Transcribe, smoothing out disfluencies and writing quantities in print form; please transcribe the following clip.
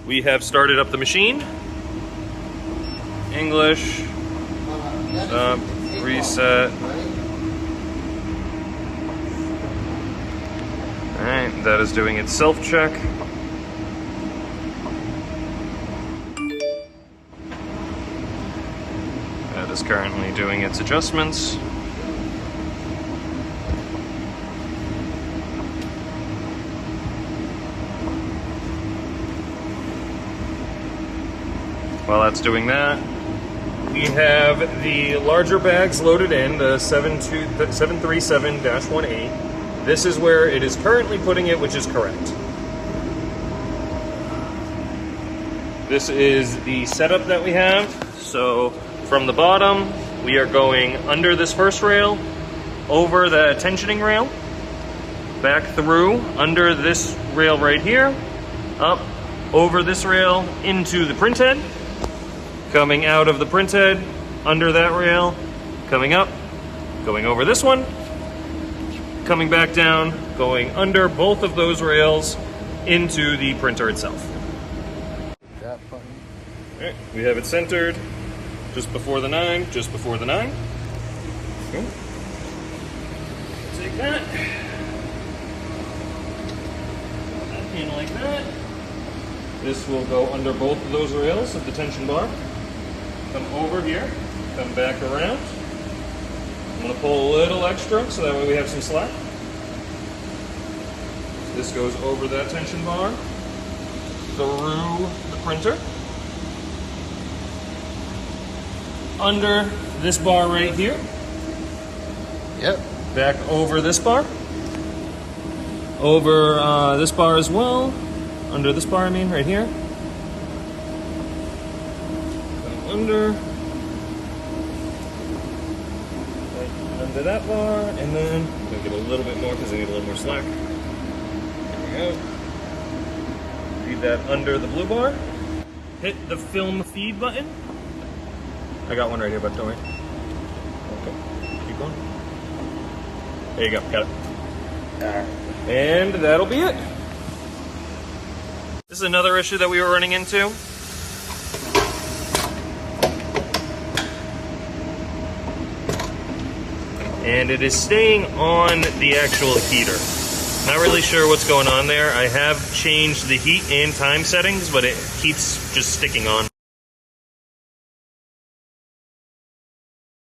We have started up the machine. English, stop, reset. Alright, that is doing its self-check. That is currently doing its adjustments. While that's doing that, we have the larger bags loaded in, the 737-18. This is where it is currently putting it, which is correct. This is the setup that we have. So from the bottom, we are going under this first rail, over the tensioning rail, back through, under this rail right here, up, over this rail, into the printhead, coming out of the printhead, under that rail, coming up, going over this one, coming back down, going under both of those rails into the printer itself. That button. Alright, we have it centered just before the 9, just before the 9. Okay. Take that. Put that in like that. This will go under both of those rails of the tension bar. Come over here, come back around. I'm going to pull a little extra so that way we have some slack. So this goes over that tension bar, through the printer, under this bar right here. Yep. Back over this bar. Over this bar as well. Under this bar, I mean, right here. Under. Right under that bar, and then I'm going to get a little bit more because I need a little more slack. There we go. Feed that under the blue bar. Hit the film feed button. I got one right here, but don't worry. Okay, keep going. There you go, got it. And that'll be it. This is another issue that we were running into. And it is staying on the actual heater. Not really sure what's going on there. I have changed the heat and time settings, but it keeps just sticking on.